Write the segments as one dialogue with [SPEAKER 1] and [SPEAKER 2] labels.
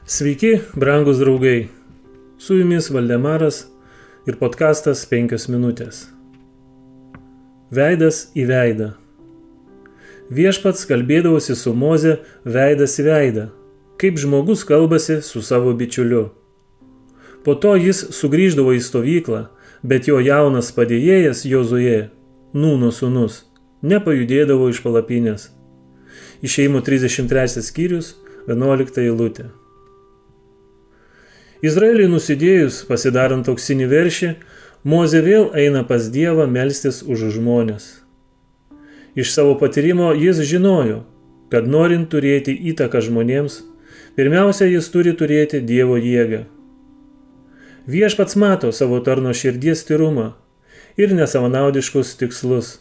[SPEAKER 1] Sveiki, brangus draugai. Su jumis Valdemaras ir podkastas 5 minutės. Veidas į veidą. Viešpats kalbėdavosi su Moze veidas į veidą, kaip žmogus kalbasi su savo bičiuliu. Po to jis sugrįždavo į stovyklą, bet jo jaunas padėjėjas Jozuė, Nūno sūnus, nepajudėdavo iš palapinės. Išėjimo 33 skyrius, 11 eilutė. Izraeliui nusidėjus, pasidarant auksinį veršį, Mozė vėl eina pas Dievą melstis už žmones. Iš savo patyrimo jis žinojo, kad norint turėti įtaką žmonėms, pirmiausia jis turi turėti Dievo jėgą. Viešpats mato savo tarno širdies tyrumą ir nesavanaudiškus tikslus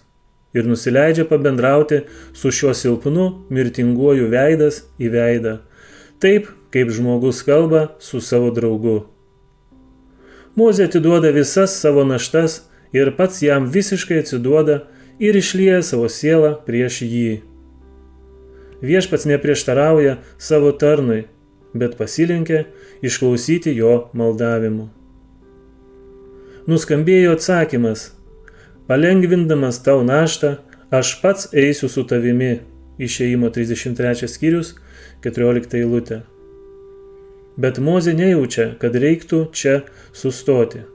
[SPEAKER 1] ir nusileidžia pabendrauti su šiuo silpnu, mirtinguoju veidas į veidą, taip kaip žmogus kalba su savo draugu. Mozė atiduoda visas savo naštas ir pats jam visiškai atsiduoda ir išlieja savo sielą prieš jį. Viešpats neprieštarauja savo tarnui, bet pasilenkia išklausyti jo maldavimų. Nuskambėjo atsakymas: palengvindamas tau naštą, aš pats eisiu su tavimi. Išėjimo 33 skyrius, 14 eilutė. Bet Mozė nejaučia, kad reiktų čia sustoti.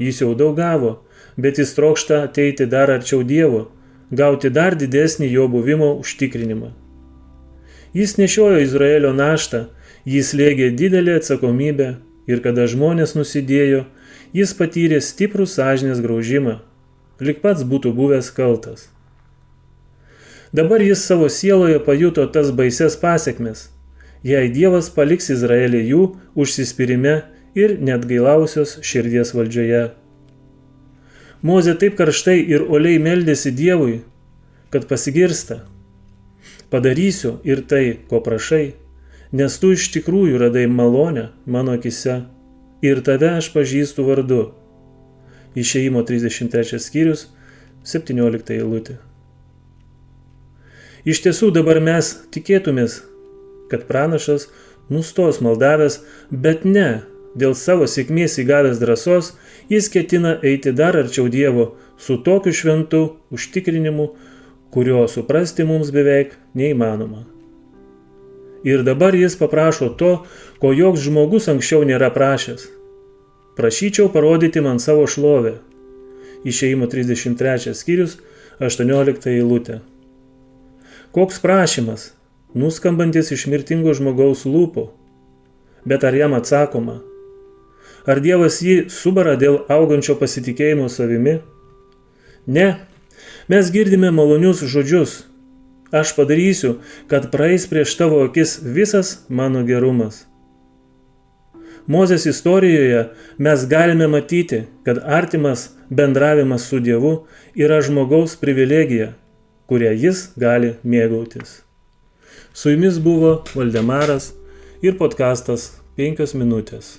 [SPEAKER 1] Jis jau daug gavo, bet jis trokšta ateiti dar arčiau Dievo, gauti dar didesnį jo buvimo užtikrinimą. Jis nešiojo Izraelio naštą, jis slėgė didelę atsakomybę ir kada žmonės nusidėjo, jis patyrė stiprų sąžinės graužimą, lyg pats būtų buvęs kaltas. Dabar jis savo sieloje pajuto tas baises pasekmes, jei Dievas paliks Izraelį jų užsispyrime ir neatgailausios širdies valdžioje. Mozė taip karštai ir uoliai meldėsi Dievui, kad pasigirsta: padarysiu ir tai, ko prašai, nes tu iš tikrųjų radai malonę mano akise ir tave aš pažįstu vardu. Išėjimo 33 skyrius, 17 eilutė. Iš tiesų dabar mes tikėtumės, kad pranašas nustos maldavęs, bet ne, dėl savo sėkmės įgavęs drąsos, jis ketina eiti dar arčiau Dievo su tokiu šventu užtikrinimu, kurio suprasti mums beveik neįmanoma. Ir dabar jis paprašo to, ko joks žmogus anksčiau nėra prašęs. Prašyčiau parodyti man savo šlovę. Išėjimo 33 skyrius, 18 eilutė. Koks prašymas, nuskambantis iš mirtingo žmogaus lūpų. Bet ar jam atsakoma? Ar Dievas jį subara dėl augančio pasitikėjimo savimi? Ne, mes girdime malonius žodžius. Aš padarysiu, kad praeis prieš tavo akis visas mano gerumas. Mozės istorijoje mes galime matyti, kad artimas bendravimas su Dievu yra žmogaus privilegija, kurią jis gali mėgautis. Su jumis buvo Valdemaras ir podkastas 5 minutės.